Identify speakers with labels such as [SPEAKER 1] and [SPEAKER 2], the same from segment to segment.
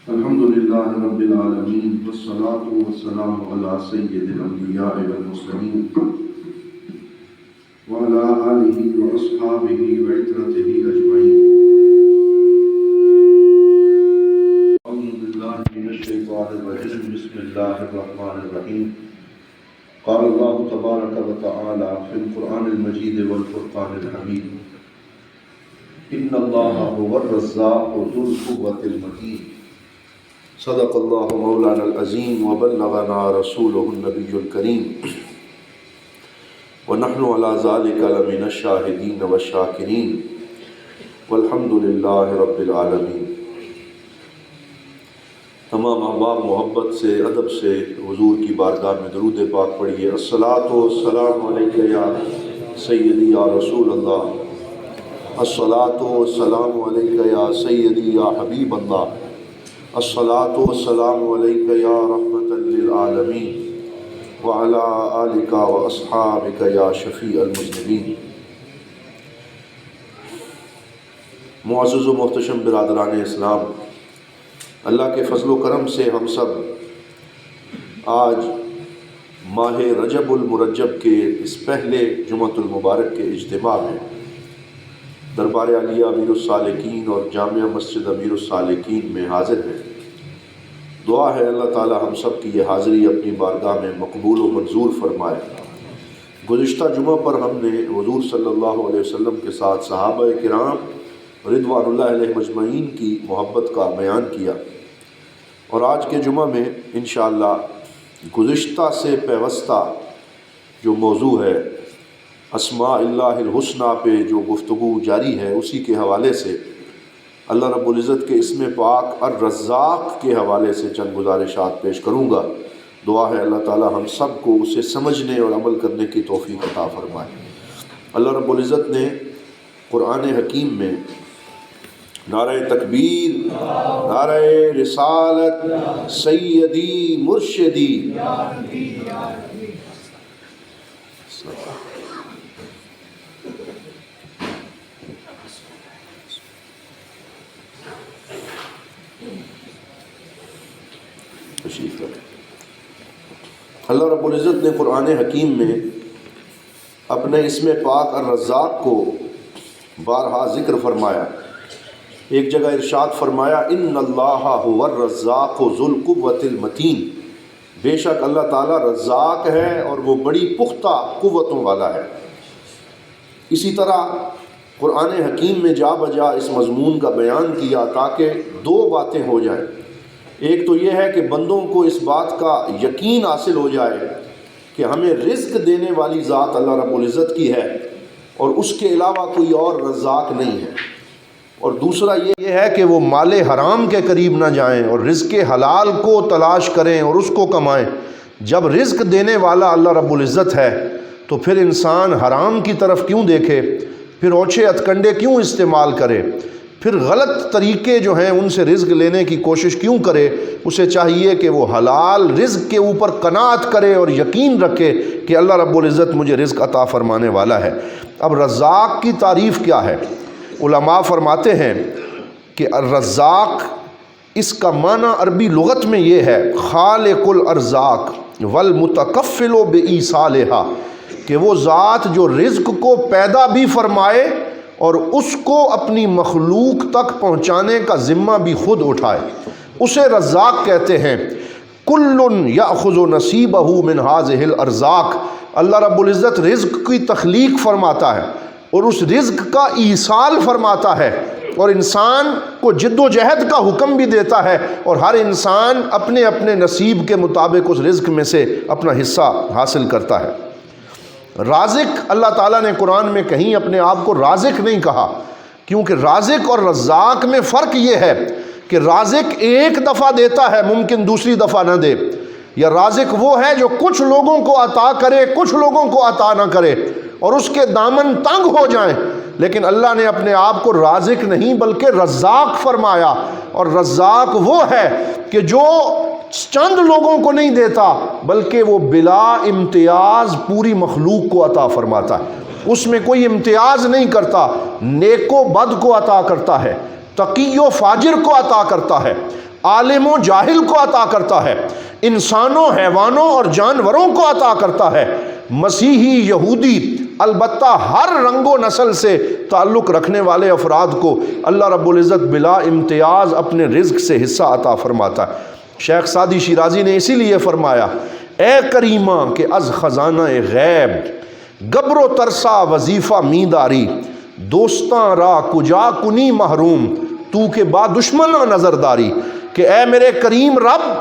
[SPEAKER 1] الحمدللہ رب العالمین والصلاة والسلام علی سید الانبیاء والمرسلین وعلی آلہ واصحابہ وعترتہ اجمعین۔ اعوذ باللہ من الشیطان الرجیم، بسم اللہ الرحمن الرحیم۔ قال اللہ تبارک و تعالی فی القرآن المجید والفرقان الحمید، ان اللہ هو الرزاق ذو القوة المتین۔ صدق اللہ مولانا العظیم وبلغنا رسولہ النبی الکریم، ونحن علی ذلک لمن الشاہدین والشاکرین، والحمد للہ رب العالمین۔ تمام احباب محبت سے ادب سے حضور کی بارگاہ میں درود پاک پڑھیے۔ الصلاۃ والسلام علیک یا سیدی یا رسول اللہ، الصلاۃ والسلام علیک یا سیدی یا حبیب اللہ، الصلاۃ والسلام علیک یا رحمۃ للعالمین، وعلی آلک واصحابک یا شفیع المذنبین۔ معزز و محتشم برادران اسلام، اللہ کے فضل و کرم سے ہم سب آج ماہ رجب المرجب کے اس پہلے جمعۃ المبارک کے اجتماع میں دربار عالیہ امیر السالکین اور جامعہ مسجد امیر السالکین میں حاضر ہیں۔ دعا ہے اللہ تعالی ہم سب کی یہ حاضری اپنی بارگاہ میں مقبول و منظور فرمائے۔ گزشتہ جمعہ پر ہم نے حضور صلی اللہ علیہ وسلم کے ساتھ صحابہ کرام رضوان اللہ علیہ مجمعین کی محبت کا بیان کیا، اور آج کے جمعہ میں انشاءاللہ گزشتہ سے پیوستہ جو موضوع ہے اسماء اللہ الحسنہ پہ جو گفتگو جاری ہے، اسی کے حوالے سے اللہ رب العزت کے اسم پاک الرزاق کے حوالے سے چند گزارشات پیش کروں گا۔ دعا ہے اللہ تعالی ہم سب کو اسے سمجھنے اور عمل کرنے کی توفیق عطا فرمائے۔ اللہ رب العزت نے قرآن حکیم میں نعرہ تکبیر، نعرہ رسالت، سیدی مرشدی، تشریف رکھیں۔ اللہ رب العزت نے قرآن حکیم میں اپنے اسم پاک الرزاق کو بارہا ذکر فرمایا۔ ایک جگہ ارشاد فرمایا ان اللہ هو الرزاق ذو القوة المتین، بے شک اللہ تعالیٰ رزاق ہے اور وہ بڑی پختہ قوتوں والا ہے۔ اسی طرح قرآن حکیم میں جا بجا اس مضمون کا بیان کیا تاکہ دو باتیں ہو جائیں۔ ایک تو یہ ہے کہ بندوں کو اس بات کا یقین حاصل ہو جائے کہ ہمیں رزق دینے والی ذات اللہ رب العزت کی ہے اور اس کے علاوہ کوئی اور رزاق نہیں ہے، اور دوسرا یہ ہے کہ وہ مال حرام کے قریب نہ جائیں اور رزق حلال کو تلاش کریں اور اس کو کمائیں۔ جب رزق دینے والا اللہ رب العزت ہے تو پھر انسان حرام کی طرف کیوں دیکھے، پھر اوچھے ہتھکنڈے کیوں استعمال کرے، پھر غلط طریقے جو ہیں ان سے رزق لینے کی کوشش کیوں کرے۔ اسے چاہیے کہ وہ حلال رزق کے اوپر قناعت کرے اور یقین رکھے کہ اللہ رب العزت مجھے رزق عطا فرمانے والا ہے۔ اب رزاق کی تعریف کیا ہے؟ علماء فرماتے ہیں کہ الرزاق اس کا معنی عربی لغت میں یہ ہے خالق الارزاق والمتکفل بایصالھا، کہ وہ ذات جو رزق کو پیدا بھی فرمائے اور اس کو اپنی مخلوق تک پہنچانے کا ذمہ بھی خود اٹھائے، اسے رزاق کہتے ہیں۔ کل یأخذ نصیبہ من ہذہ الارزاق، اللہ رب العزت رزق کی تخلیق فرماتا ہے اور اس رزق کا ایصال فرماتا ہے، اور انسان کو جد و جہد کا حکم بھی دیتا ہے، اور ہر انسان اپنے اپنے نصیب کے مطابق اس رزق میں سے اپنا حصہ حاصل کرتا ہے۔ رازق، اللہ تعالیٰ نے قرآن میں کہیں اپنے آپ کو رازق نہیں کہا، کیونکہ رازق اور رزاق میں فرق یہ ہے کہ رازق ایک دفعہ دیتا ہے، ممکن دوسری دفعہ نہ دے، یا رازق وہ ہے جو کچھ لوگوں کو عطا کرے کچھ لوگوں کو عطا نہ کرے اور اس کے دامن تنگ ہو جائیں۔ لیکن اللہ نے اپنے آپ کو رازق نہیں بلکہ رزاق فرمایا، اور رزاق وہ ہے کہ جو چند لوگوں کو نہیں دیتا بلکہ وہ بلا امتیاز پوری مخلوق کو عطا فرماتا ہے، اس میں کوئی امتیاز نہیں کرتا، نیک و بد کو عطا کرتا ہے، تقی و فاجر کو عطا کرتا ہے، عالم و جاہل کو عطا کرتا ہے، انسانوں، حیوانوں اور جانوروں کو عطا کرتا ہے، مسیحی، یہودی، البتہ ہر رنگ و نسل سے تعلق رکھنے والے افراد کو اللہ رب العزت بلا امتیاز اپنے رزق سے حصہ عطا فرماتا ہے۔ شیخ سعدی شیرازی نے اسی لیے فرمایا، اے کریمہ کہ از خزانہ غیب گبر و ترسا وظیفہ مینداری، دوستاں را کجا کنی محروم تو کے با دشمنہ نظرداری، کہ اے میرے کریم رب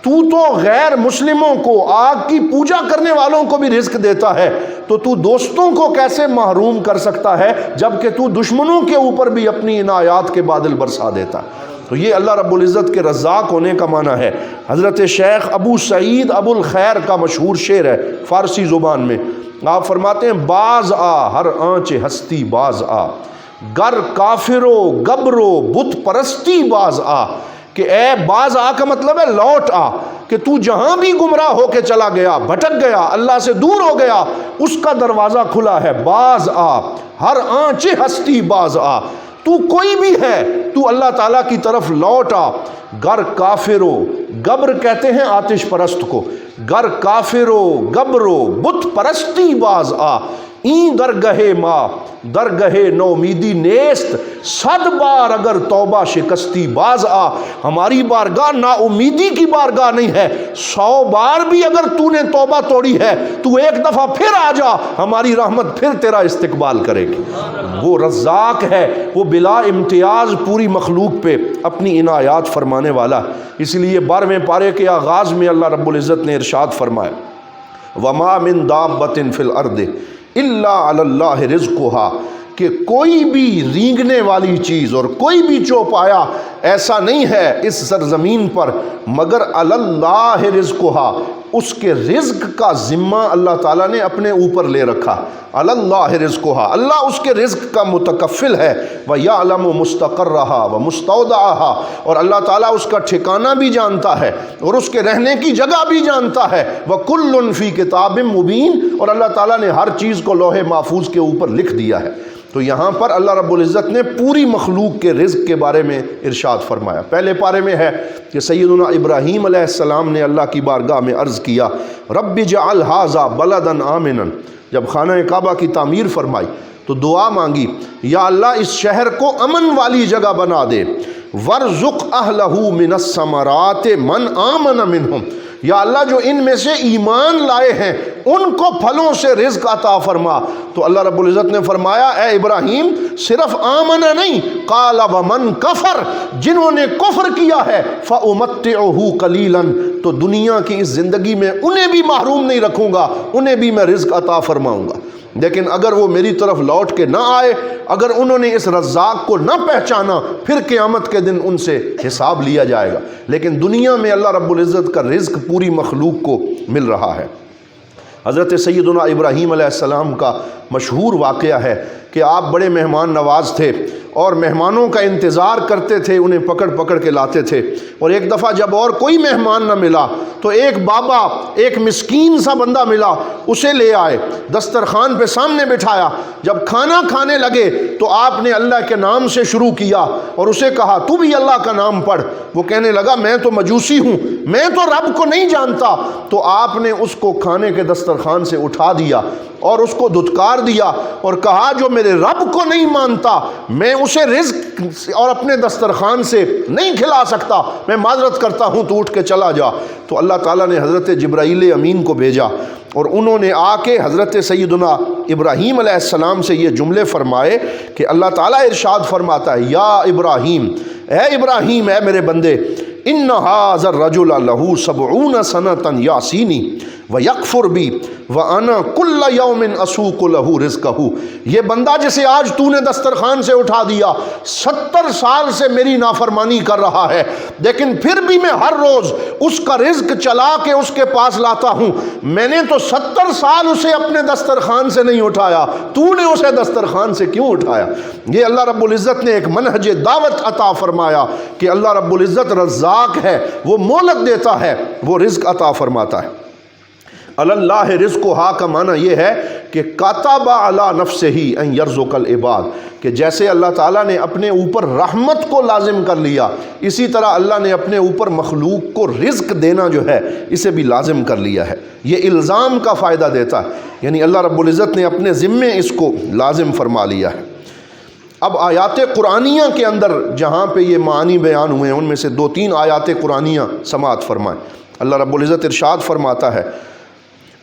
[SPEAKER 1] تو غیر مسلموں کو، آگ کی پوجا کرنے والوں کو بھی رزق دیتا ہے، تو دوستوں کو کیسے محروم کر سکتا ہے جبکہ تو دشمنوں کے اوپر بھی اپنی عنایات کے بادل برسا دیتا ہے۔ تو یہ اللہ رب العزت کے رزاق ہونے کا معنی ہے۔ حضرت شیخ ابو سعید ابو الخیر کا مشہور شعر ہے فارسی زبان میں، آپ فرماتے ہیں باز آ ہر آنچ ہستی باز آ، گر کافرو گبرو بت پرستی باز آ، کہ اے باز آ کا مطلب ہے لوٹ آ، کہ تو جہاں بھی گمراہ ہو کے چلا گیا، بھٹک گیا، اللہ سے دور ہو گیا، اس کا دروازہ کھلا ہے، باز آ ہر آنچ ہستی باز آ، تو کوئی بھی ہے تو اللہ تعالیٰ کی طرف لوٹ آ، گر کافرو، گبر کہتے ہیں آتش پرست کو، گر کافرو گبرو بت پرستی باز آ، این درگہے ماں درگہے نومیدی نیست، صد بار اگر توبہ شکستی باز آ، ہماری بارگاہ نا امیدی کی بارگاہ نہیں ہے، 100 بار بھی اگر تو نے توبہ توڑی ہے تو ایک دفعہ پھر آ جا، ہماری رحمت پھر تیرا استقبال کرے گی۔ وہ رزاق ہے، وہ بلا امتیاز پوری مخلوق پہ اپنی عنایات فرمانے والا، اس لیے 12ویں پارے کے آغاز میں اللہ رب العزت نے ارشاد فرمایا وَمَا مِن دَابَّةٍ فِي الْأَرْضِ إِلَّا عَلَى اللَّهِ رِزْقُهَا، کہ کوئی بھی رینگنے والی چیز اور کوئی بھی چوپایا ایسا نہیں ہے اس سرزمین پر مگر علی اللہ رزقھا، اس کے رزق کا ذمہ اللہ تعالیٰ نے اپنے اوپر لے رکھا، علی اللہ رزقھا، اللہ اس کے رزق کا متکفل ہے، وَيَعْلَمُ مُسْتَقَرَّهَا وَمُسْتَوْدَعَهَا، اور اللہ تعالیٰ اس کا ٹھکانہ بھی جانتا ہے اور اس کے رہنے کی جگہ بھی جانتا ہے، وَكُلٌّ فِي كِتَابٍ مُبِينٍ، اور اللہ تعالیٰ نے ہر چیز کو لوح محفوظ کے اوپر لکھ دیا ہے۔ تو یہاں پر اللہ رب العزت نے پوری مخلوق کے رزق کے بارے میں ارشاد فرمایا۔ پہلے پارے میں ہے کہ سیدنا ابراہیم علیہ السلام نے اللہ کی بارگاہ میں عرض کیا رب اجعل ھذا بلدا آمنا، جب خانہ کعبہ کی تعمیر فرمائی تو دعا مانگی یا اللہ اس شہر کو امن والی جگہ بنا دے، وارزق اہلہ من الثمرات من آمن منہم، یا اللہ جو ان میں سے ایمان لائے ہیں ان کو پھلوں سے رزق عطا فرما۔ تو اللہ رب العزت نے فرمایا اے ابراہیم صرف آمنہ نہیں، قال ومن کفر، جنہوں نے کفر کیا ہے فأمتعہ قلیلا، تو دنیا کی اس زندگی میں انہیں بھی محروم نہیں رکھوں گا، انہیں بھی میں رزق عطا فرماؤں گا، لیکن اگر وہ میری طرف لوٹ کے نہ آئے، اگر انہوں نے اس رزاق کو نہ پہچانا، پھر قیامت کے دن ان سے حساب لیا جائے گا۔ لیکن دنیا میں اللہ رب العزت کا رزق پوری مخلوق کو مل رہا ہے۔ حضرت سیدنا ابراہیم علیہ السلام کا مشہور واقعہ ہے کہ آپ بڑے مہمان نواز تھے اور مہمانوں کا انتظار کرتے تھے، انہیں پکڑ پکڑ کے لاتے تھے، اور ایک دفعہ جب اور کوئی مہمان نہ ملا تو ایک بابا، ایک مسکین سا بندہ ملا، اسے لے آئے، دسترخوان پہ سامنے بٹھایا، جب کھانا کھانے لگے تو آپ نے اللہ کے نام سے شروع کیا اور اسے کہا تو بھی اللہ کا نام پڑھ۔ وہ کہنے لگا میں تو مجوسی ہوں، میں تو رب کو نہیں جانتا۔ تو آپ نے اس کو کھانے کے دسترخوان سے اٹھا دیا اور اس کو دھتکار دیا اور کہا جو میرے رب کو نہیں مانتا میں اسے رزق اور اپنے دسترخوان سے نہیں کھلا سکتا، میں معذرت کرتا ہوں، تو اٹھ کے چلا جا۔ تو اللہ تعالیٰ نے حضرت جبرائیل امین کو بھیجا اور انہوں نے آ کے حضرت سیدنا ابراہیم علیہ السلام سے یہ جملے فرمائے کہ اللہ تعالیٰ ارشاد فرماتا ہے یا ابراہیم، اے ابراہیم، اے میرے بندے، ان ھذا الرجل لہ 70 سنۃ یعصینی ویکفر بی وانا کل یوم اسوق لہ رزقہ، یہ بندہ جسے آج تو نے دسترخوان سے اٹھا دیا 70 سال سے میری نافرمانی کر رہا ہے، لیکن پھر بھی میں ہر روز اس کا رزق چلا کے اس کے پاس لاتا ہوں۔ میں نے تو 70 سال اسے اپنے دسترخوان سے نہیں اٹھایا، تو نے اسے دسترخوان سے کیوں اٹھایا؟ یہ اللہ رب العزت نے ایک منہج دعوت عطا فرمایا کہ اللہ رب العزت رزاق ہے، وہ مہلت دیتا ہے، وہ رزق عطا فرماتا ہے۔ اللہ رزقھا کا معنی یہ ہے کہ کاتب علی نفسہ ان یرزق العباد، کہ جیسے اللہ تعالیٰ نے اپنے اوپر رحمت کو لازم کر لیا، اسی طرح اللہ نے اپنے اوپر مخلوق کو رزق دینا جو ہے اسے بھی لازم کر لیا ہے۔ یہ الزام کا فائدہ دیتا ہے، یعنی اللہ رب العزت نے اپنے ذمے اس کو لازم فرما لیا ہے۔ اب آیات قرآنیہ کے اندر جہاں پہ یہ معانی بیان ہوئے ہیں ان میں سے 2-3 آیات قرآنیہ سماعت فرمائیں۔ اللہ رب العزت ارشاد فرماتا ہے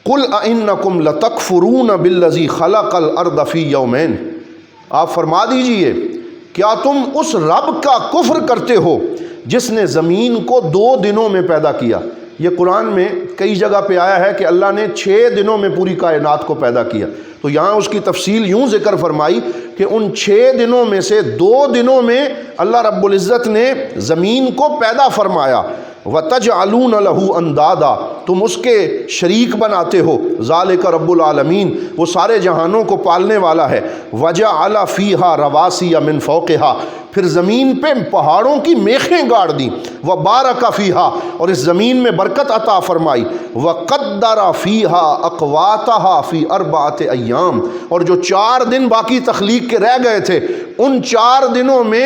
[SPEAKER 1] قُلْ أَإِنَّكُمْ لَتَكْفُرُونَ بِالَّذِي خَلَقَ الْأَرْضَ فِي يَوْمَيْنِ، آپ فرما دیجئے کیا تم اس رب کا کفر کرتے ہو جس نے زمین کو 2 دنوں میں پیدا کیا۔ یہ قرآن میں کئی جگہ پہ آیا ہے کہ اللہ نے 6 دنوں میں پوری کائنات کو پیدا کیا، تو یہاں اس کی تفصیل یوں ذکر فرمائی کہ ان 6 دنوں میں سے 2 دنوں میں اللہ رب العزت نے زمین کو پیدا فرمایا۔ وَتَجْعَلُونَ لَهُ أَنْدَادًا، تم اس کے شریک بناتے ہو۔ ذَلِكَ رب العالمین، وہ سارے جہانوں کو پالنے والا ہے۔ وَجَعَلَ فِيهَا رَوَاسِيَ مِنْ فَوْقِهَا، پھر زمین پہ پہاڑوں کی میخیں گاڑ دیں۔ وَبَارَكَ فِيهَا، اور اس زمین میں برکت عطا فرمائی۔ وَقَدَّرَ فِيهَا أَقْوَاتَهَا فِي 4 أَيَّامٍ، اور جو 4 دن باقی تخلیق کے رہ گئے تھے ان 4 دنوں میں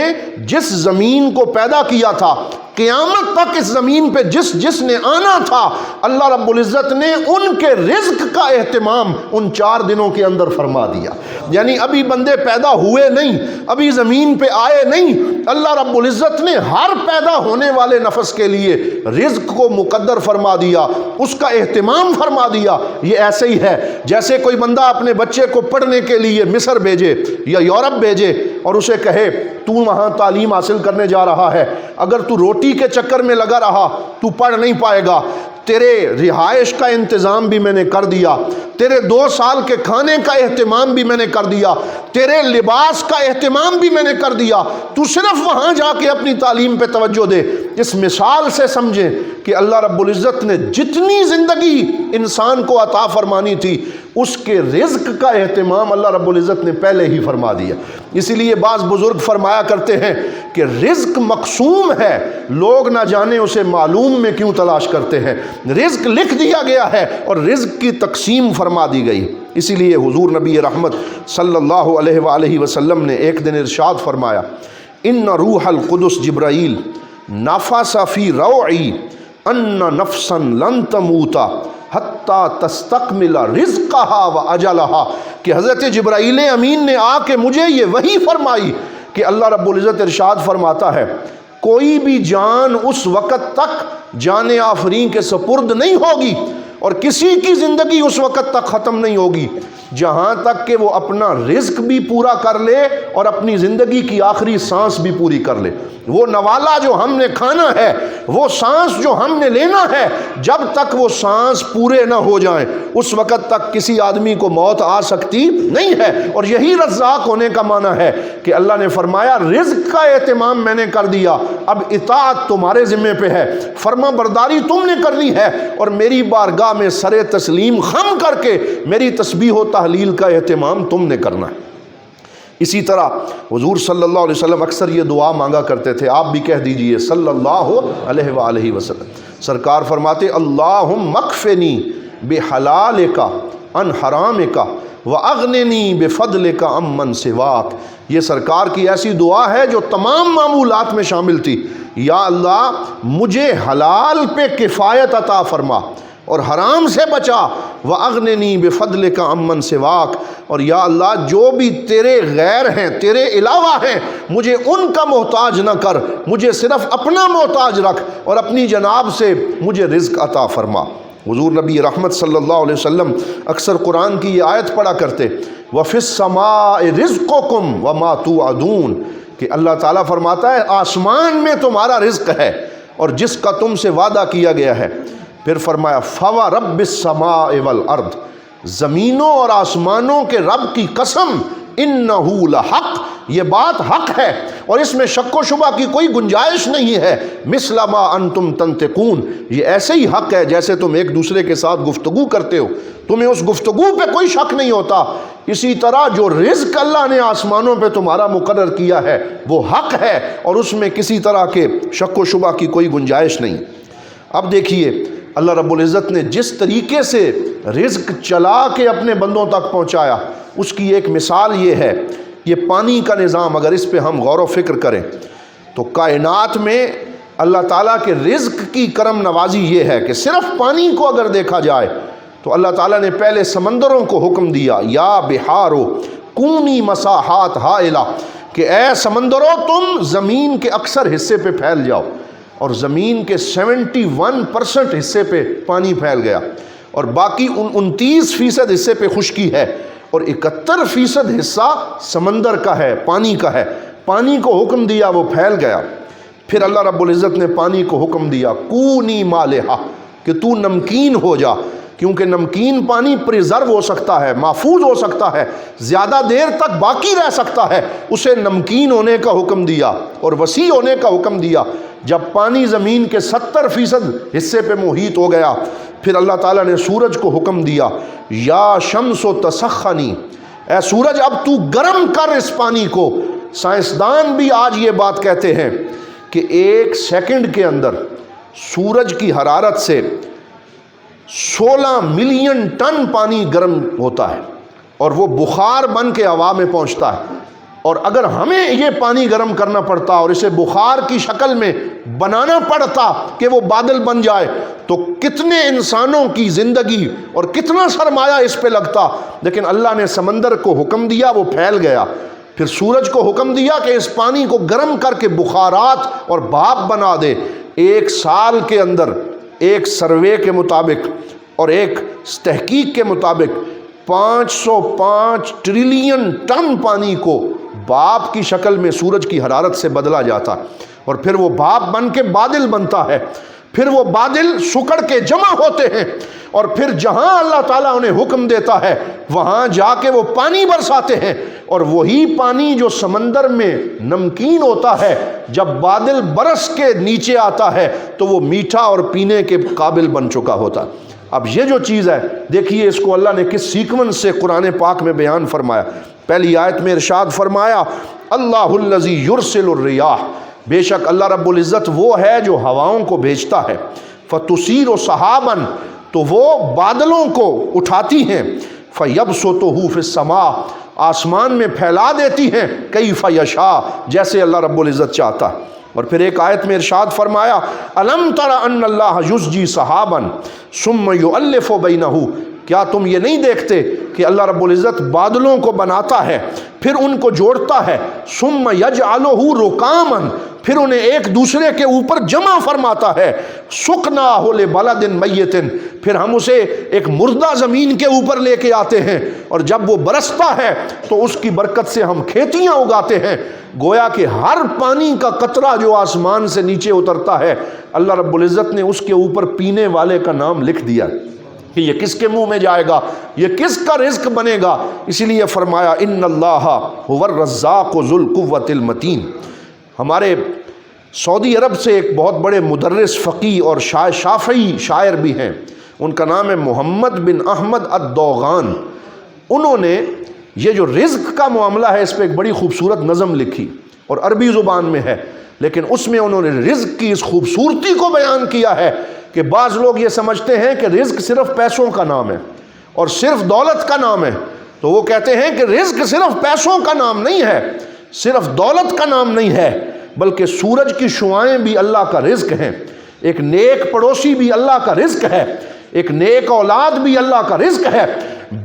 [SPEAKER 1] جس زمین کو پیدا کیا تھا، قیامت تک اس زمین پہ جس نے آنا تھا، اللہ رب العزت نے ان کے رزق کا اہتمام ان 4 دنوں کے اندر فرما دیا۔ یعنی ابھی بندے پیدا ہوئے نہیں، ابھی زمین پہ آئے نہیں، اللہ رب العزت نے ہر پیدا ہونے والے نفس کے لیے رزق کو مقدر فرما دیا، اس کا اہتمام فرما دیا۔ یہ ایسے ہی ہے جیسے کوئی بندہ اپنے بچے کو پڑھنے کے لیے مصر بھیجے یا یورپ بھیجے اور اسے کہے تو وہاں تعلیم حاصل کرنے جا رہا ہے، اگر تو روٹی کے چکر میں لگا رہا تو پڑھ نہیں پائے گا، تیرے رہائش کا انتظام بھی میں نے کر دیا، تیرے 2 سال کے کھانے کا اہتمام بھی میں نے کر دیا، تیرے لباس کا اہتمام بھی میں نے کر دیا، تو صرف وہاں جا کے اپنی تعلیم پہ توجہ دے۔ اس مثال سے سمجھیں کہ اللہ رب العزت نے جتنی زندگی انسان کو عطا فرمانی تھی اس کے رزق کا اہتمام اللہ رب العزت نے پہلے ہی فرما دیا۔ اسی لیے بعض بزرگ فرمایا کرتے ہیں کہ رزق مقسوم ہے، لوگ نہ جانے اسے معلوم میں کیوں تلاش کرتے ہیں۔ رزق لکھ دیا گیا ہے اور رزق کی تقسیم فرما دی گئی۔ اسی لیے حضور نبی رحمت صلی اللہ علیہ وآلہ وسلم نے ایک دن ارشاد فرمایا ان روح القدس جبرائیل نفس فی روعی ان نفسا لن تموت حتی تستکمل رزقہا و اجلہا، کہ حضرت جبرائیل امین نے آ کے مجھے یہ وحی فرمائی کہ اللہ رب العزت ارشاد فرماتا ہے کوئی بھی جان اس وقت تک جان آفرین کے سپرد نہیں ہوگی اور کسی کی زندگی اس وقت تک ختم نہیں ہوگی جہاں تک کہ وہ اپنا رزق بھی پورا کر لے اور اپنی زندگی کی آخری سانس بھی پوری کر لے۔ وہ نوالا جو ہم نے کھانا ہے، وہ سانس جو ہم نے لینا ہے، جب تک وہ سانس پورے نہ ہو جائیں اس وقت تک کسی آدمی کو موت آ سکتی نہیں ہے۔ اور یہی رزاق ہونے کا معنی ہے کہ اللہ نے فرمایا رزق کا اہتمام میں نے کر دیا، اب اطاعت تمہارے ذمے پہ ہے، فرما برداری تم نے کرنی ہے اور میری بارگاہ میں سر تسلیم خم کر کے میری تسبیح و تحلیل کا اہتمام تم نے کرنا ہے۔ اسی طرح حضور صلی اللہ علیہ وسلم اکثر یہ دعا مانگا کرتے تھے، آپ بھی کہہ دیجئے صلی اللہ علیہ وآلہ وسلم۔ سرکار فرماتے اللہم اکفنی بحلالک عن حرامک واغننی بفضلک عمن سواک۔ یہ سرکار کی ایسی دعا ہے جو تمام معمولات میں شامل تھی۔ یا اللہ مجھے حلال پہ کفایت عطا فرما اور حرام سے بچا، وَأَغْنِنِي بِفَضْلِكَ عَمَّن سِوَاكَ، اور یا اللہ جو بھی تیرے غیر ہیں، تیرے علاوہ ہیں، مجھے ان کا محتاج نہ کر، مجھے صرف اپنا محتاج رکھ اور اپنی جناب سے مجھے رزق عطا فرما۔ حضور نبی رحمت صلی اللہ علیہ وسلم اکثر قرآن کی یہ آیت پڑھا کرتے وَفِي السَّمَاءِ رِزْقُكُمْ وَمَا تُوعَدُونَ، کہ اللہ تعالیٰ فرماتا ہے آسمان میں تمہارا رزق ہے اور جس کا تم سے وعدہ کیا گیا ہے۔ پھر فرمایا فَوَرَبِّ السَّمَاءِ وَالْأَرْضِ، زمینوں اور آسمانوں کے رب کی قسم، اِنَّهُ لَحَقٌ، یہ بات حق ہے اور اس میں شک و شبہ کی کوئی گنجائش نہیں ہے۔ مِثْلَ مَا أَنْتُمْ تَنْطِقُونَ، یہ ایسے ہی حق ہے جیسے تم ایک دوسرے کے ساتھ گفتگو کرتے ہو، تمہیں اس گفتگو پہ کوئی شک نہیں ہوتا۔ اسی طرح جو رزق اللہ نے آسمانوں پہ تمہارا مقرر کیا ہے وہ حق ہے اور اس میں کسی طرح کے شک و شبہ کی کوئی گنجائش نہیں۔ اب دیکھیے اللہ رب العزت نے جس طریقے سے رزق چلا کے اپنے بندوں تک پہنچایا، اس کی ایک مثال یہ ہے، یہ پانی کا نظام اگر اس پہ ہم غور و فکر کریں تو کائنات میں اللہ تعالیٰ کے رزق کی کرم نوازی یہ ہے کہ صرف پانی کو اگر دیکھا جائے تو اللہ تعالیٰ نے پہلے سمندروں کو حکم دیا، یا بحارو کونی مساحات ہائلہ، کہ اے سمندروں تم زمین کے اکثر حصے پہ پھیل جاؤ، اور زمین کے 71% حصے پہ پانی پھیل گیا، اور باقی 29% حصے پہ خشکی ہے، اور 71% حصہ سمندر کا ہے، پانی کا ہے۔ پانی کو حکم دیا، وہ پھیل گیا۔ پھر اللہ رب العزت نے پانی کو حکم دیا کونی مالحہ، کہ تو نمکین ہو جا، کیونکہ نمکین پانی پریزرو ہو سکتا ہے، محفوظ ہو سکتا ہے، زیادہ دیر تک باقی رہ سکتا ہے، اسے نمکین ہونے کا حکم دیا اور وسیع ہونے کا حکم دیا۔ جب پانی زمین کے 70% حصے پہ محیط ہو گیا، پھر اللہ تعالیٰ نے سورج کو حکم دیا، یا شمس و تسخنی، اے سورج اب تو گرم کر اس پانی کو۔ سائنسدان بھی آج یہ بات کہتے ہیں کہ 1 سیکنڈ کے اندر سورج کی حرارت سے 16 ملین ٹن پانی گرم ہوتا ہے، اور وہ بخار بن کے ہوا میں پہنچتا ہے۔ اور اگر ہمیں یہ پانی گرم کرنا پڑتا اور اسے بخار کی شکل میں بنانا پڑتا کہ وہ بادل بن جائے، تو کتنے انسانوں کی زندگی اور کتنا سرمایہ اس پہ لگتا۔ لیکن اللہ نے سمندر کو حکم دیا، وہ پھیل گیا۔ پھر سورج کو حکم دیا کہ اس پانی کو گرم کر کے بخارات اور بھاپ بنا دے۔ 1 سال کے اندر ایک سروے کے مطابق اور ایک تحقیق کے مطابق 505 ٹریلین ٹن پانی کو بھاپ کی شکل میں سورج کی حرارت سے بدلا جاتا، اور پھر وہ بھاپ بن کے بادل بنتا ہے۔ پھر وہ بادل سکڑ کے جمع ہوتے ہیں، اور پھر جہاں اللہ تعالیٰ انہیں حکم دیتا ہے وہاں جا کے وہ پانی برساتے ہیں، اور وہی پانی جو سمندر میں نمکین ہوتا ہے جب بادل برس کے نیچے آتا ہے تو وہ میٹھا اور پینے کے قابل بن چکا ہوتا۔ اب یہ جو چیز ہے، دیکھیے اس کو اللہ نے کس سیکونس سے قرآن پاک میں بیان فرمایا۔ پہلی آیت میں ارشاد فرمایا، اللہ الذی یرسل الریاح، بے شک اللہ رب العزت وہ ہے جو ہواؤں کو بھیجتا ہے، فتصیر سحابا، تو وہ بادلوں کو اٹھاتی ہیں، فیبسطہ فی السماء، آسمان میں پھیلا دیتی ہیں، کیف یشاء، جیسے اللہ رب العزت چاہتا ہے۔ اور پھر ایک آیت میں ارشاد فرمایا، الم تر ان اللہ یزجی سحابا ثم یؤلف بینہ، کیا تم یہ نہیں دیکھتے کہ اللہ رب العزت بادلوں کو بناتا ہے، پھر ان کو جوڑتا ہے، ثم یجعلہ رکاما، پھر انہیں ایک دوسرے کے اوپر جمع فرماتا ہے، سقناہ لبلد میت، پھر ہم اسے ایک مردہ زمین کے اوپر لے کے آتے ہیں، اور جب وہ برستا ہے تو اس کی برکت سے ہم کھیتیاں اگاتے ہیں۔ گویا کہ ہر پانی کا قطرہ جو آسمان سے نیچے اترتا ہے، اللہ رب العزت نے اس کے اوپر پینے والے کا نام لکھ دیا کہ یہ کس کے منہ میں جائے گا، یہ کس کا رزق بنے گا۔ اسی لیے فرمایا، ان اللہ هو الرزاق ذو القوۃ المتین۔ ہمارے سعودی عرب سے ایک بہت بڑے مدرس فقیہ اور شافعی شاعر بھی ہیں، ان کا نام ہے محمد بن احمد الدوغان۔ انہوں نے یہ جو رزق کا معاملہ ہے اس پہ ایک بڑی خوبصورت نظم لکھی، اور عربی زبان میں ہے، لیکن اس میں انہوں نے رزق کی اس خوبصورتی کو بیان کیا ہے کہ بعض لوگ یہ سمجھتے ہیں کہ رزق صرف پیسوں کا نام ہے اور صرف دولت کا نام ہے، تو وہ کہتے ہیں کہ رزق صرف پیسوں کا نام نہیں ہے، صرف دولت کا نام نہیں ہے، بلکہ سورج کی شعاعیں بھی اللہ کا رزق ہیں، ایک نیک پڑوسی بھی اللہ کا رزق ہے، ایک نیک اولاد بھی اللہ کا رزق ہے،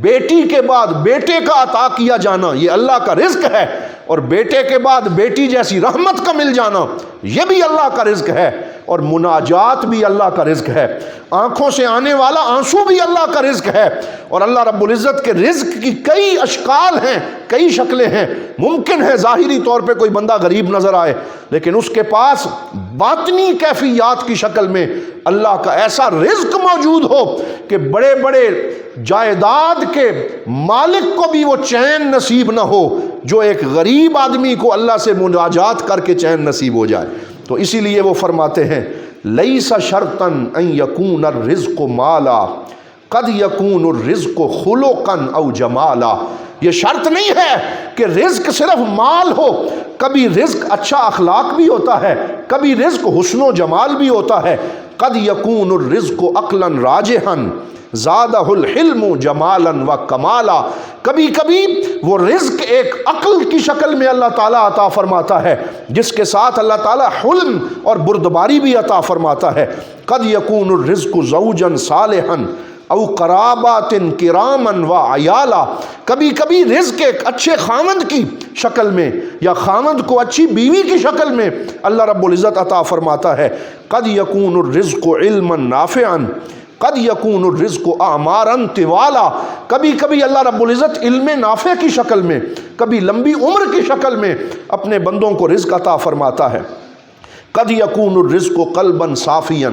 [SPEAKER 1] بیٹی کے بعد بیٹے کا عطا کیا جانا یہ اللہ کا رزق ہے، اور بیٹے کے بعد بیٹی جیسی رحمت کا مل جانا یہ بھی اللہ کا رزق ہے، اور مناجات بھی اللہ کا رزق ہے، آنکھوں سے آنے والا آنسو بھی اللہ کا رزق ہے۔ اور اللہ رب العزت کے رزق کی کئی اشکال ہیں، کئی شکلیں ہیں۔ ممکن ہے ظاہری طور پہ کوئی بندہ غریب نظر آئے، لیکن اس کے پاس باطنی کیفیات کی شکل میں اللہ کا ایسا رزق موجود ہو کہ بڑے بڑے جائیداد کے مالک کو بھی وہ چین نصیب نہ ہو جو ایک غریب آدمی کو اللہ سے مناجات کر کے چین نصیب ہو جائے۔ تو اسی لیے وہ فرماتے ہیں، لیس شرطا ان یکون الرزق مالا قد یکون الرزق خلقا او جمالا، یہ شرط نہیں ہے کہ رزق صرف مال ہو، کبھی رزق اچھا اخلاق بھی ہوتا ہے، کبھی رزق حسن و جمال بھی ہوتا ہے۔ قد یکون الرزق عقلا راجحا زادہ الحلم جمالا و کمالا، کبھی کبھی وہ رزق ایک عقل کی شکل میں اللہ تعالیٰ عطا فرماتا ہے جس کے ساتھ اللہ تعالیٰ حلم اور بردباری بھی عطا فرماتا ہے۔ قد یکون الرزق زوجا صالحا او قرابات کراما و عیالا، کبھی کبھی رزق ایک اچھے خاوند کی شکل میں یا خاوند کو اچھی بیوی کی شکل میں اللہ رب العزت عطا فرماتا ہے۔ قد یکون الرزق علما نافعا قد یکون الرزق اعمارا طوالا، کبھی کبھی اللہ رب العزت علم نافع کی شکل میں، کبھی لمبی عمر کی شکل میں اپنے بندوں کو رزق عطا فرماتا ہے۔ قد یکون الرزق قلبا صافیا،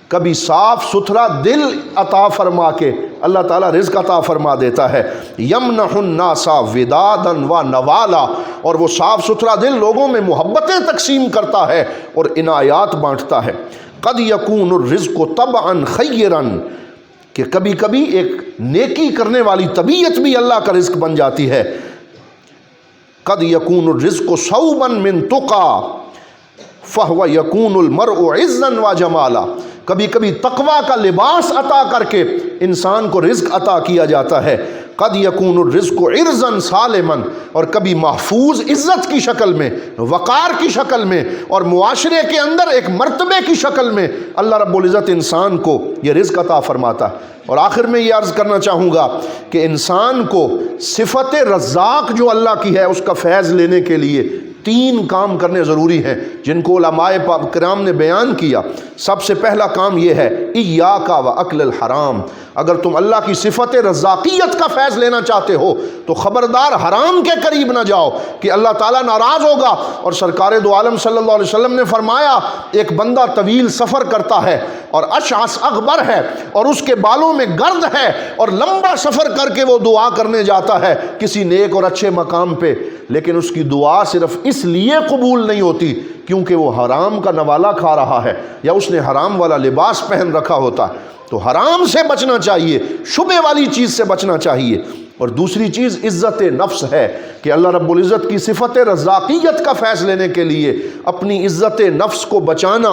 [SPEAKER 1] کبھی صاف ستھرا دل عطا فرما کے اللہ تعالیٰ رزق عطا فرما دیتا ہے۔ یمنح الناس ودادا و نوالا، اور وہ صاف ستھرا دل لوگوں میں محبتیں تقسیم کرتا ہے اور عنایات بانٹتا ہے۔ قد یکون الرزق طبعا خیرا، کہ کبھی کبھی ایک نیکی کرنے والی طبیعت بھی اللہ کا رزق بن جاتی ہے۔ قد یکون الرزق صوبا من تقی فہو یکون المرء عزا و جمالا، کبھی کبھی تقوی کا لباس عطا کر کے انسان کو رزق عطا کیا جاتا ہے۔ قد یکون الرزق عرضا سالما، اور کبھی محفوظ عزت کی شکل میں، وقار کی شکل میں، اور معاشرے کے اندر ایک مرتبے کی شکل میں اللہ رب العزت انسان کو یہ رزق عطا فرماتا ہے۔ اور آخر میں یہ عرض کرنا چاہوں گا کہ انسان کو صفت رزاق جو اللہ کی ہے اس کا فیض لینے کے لیے 3 کام کرنے ضروری ہیں جن کو علماء کرام نے بیان کیا۔ سب سے پہلا کام یہ ہے ایاک و اکل الحرام، اگر تم اللہ کی صفت رزاقیت کا فیض لینا چاہتے ہو تو خبردار حرام کے قریب نہ جاؤ کہ اللہ تعالیٰ ناراض ہوگا۔ اور سرکار دو عالم صلی اللہ علیہ وسلم نے فرمایا ایک بندہ طویل سفر کرتا ہے اور اشعث اغبر ہے اور اس کے بالوں میں گرد ہے اور لمبا سفر کر کے وہ دعا کرنے جاتا ہے کسی نیک اور اچھے مقام پہ، لیکن اس کی دعا صرف اس لیے قبول نہیں ہوتی کیونکہ وہ حرام کا نوالہ کھا رہا ہے یا اس نے حرام والا لباس پہن رکھا ہوتا ہے۔ تو حرام سے بچنا چاہیے، شبہ والی چیز سے بچنا چاہیے۔ اور دوسری چیز عزت نفس ہے کہ اللہ رب العزت کی صفت رزاقیت کا فیض لینے کے لیے اپنی عزت نفس کو بچانا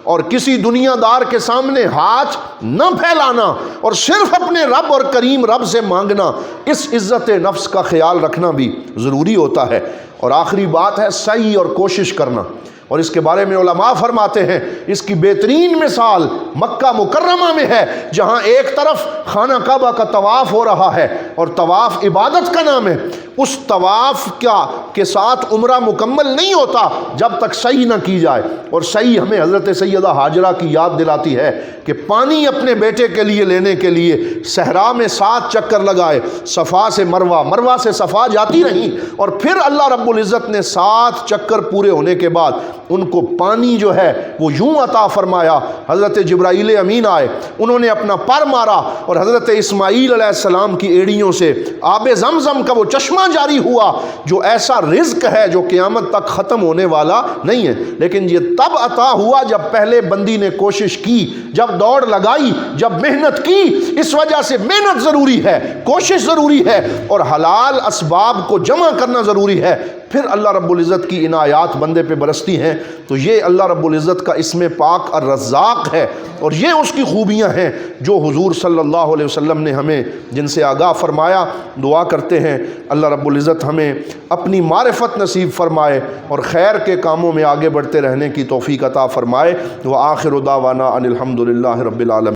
[SPEAKER 1] اور کسی دنیا دار کے سامنے ہاتھ نہ پھیلانا اور صرف اپنے رب اور کریم رب سے مانگنا، اس عزت نفس کا خیال رکھنا بھی ضروری ہوتا ہے۔ اور آخری بات ہے سعی اور کوشش کرنا، اور اس کے بارے میں علماء فرماتے ہیں اس کی بہترین مثال مکہ مکرمہ میں ہے جہاں ایک طرف خانہ کعبہ کا طواف ہو رہا ہے اور طواف عبادت کا نام ہے، اس طواف کے ساتھ عمرہ مکمل نہیں ہوتا جب تک سعی نہ کی جائے۔ اور سعی ہمیں حضرت سیدہ ہاجرہ کی یاد دلاتی ہے کہ پانی اپنے بیٹے کے لیے لینے کے لیے صحرا میں 7 چکر لگائے، صفا سے مروہ، مروہ سے صفا جاتی رہیں، اور پھر اللہ رب العزت نے 7 چکر پورے ہونے کے بعد ان کو پانی جو ہے وہ یوں عطا فرمایا۔ حضرت جبرائیل امین آئے، انہوں نے اپنا پر مارا اور حضرت اسماعیل علیہ السلام کی ایڑیوں سے آب زمزم کا وہ چشمہ جاری ہوا جو ایسا رزق ہے جو قیامت تک ختم ہونے والا نہیں ہے، لیکن یہ تب عطا ہوا جب پہلے بندی نے کوشش کی، جب دوڑ لگائی، جب محنت کی۔ اس وجہ سے محنت ضروری ہے، کوشش ضروری ہے، اور حلال اسباب کو جمع کرنا ضروری ہے، پھر اللہ رب العزت کی عنایات بندے پہ برستی ہیں۔ تو یہ اللہ رب العزت کا اسم پاک الرزاق ہے، اور یہ اس کی خوبیاں ہیں جو حضور صلی اللہ علیہ وسلم نے ہمیں جن سے آگاہ فرمایا۔ دعا کرتے ہیں اللہ رب العزت ہمیں اپنی معرفت نصیب فرمائے اور خیر کے کاموں میں آگے بڑھتے رہنے کی توفیق عطا فرمائے۔ وآخر دعوانا ان الحمد للہ رب العالمین۔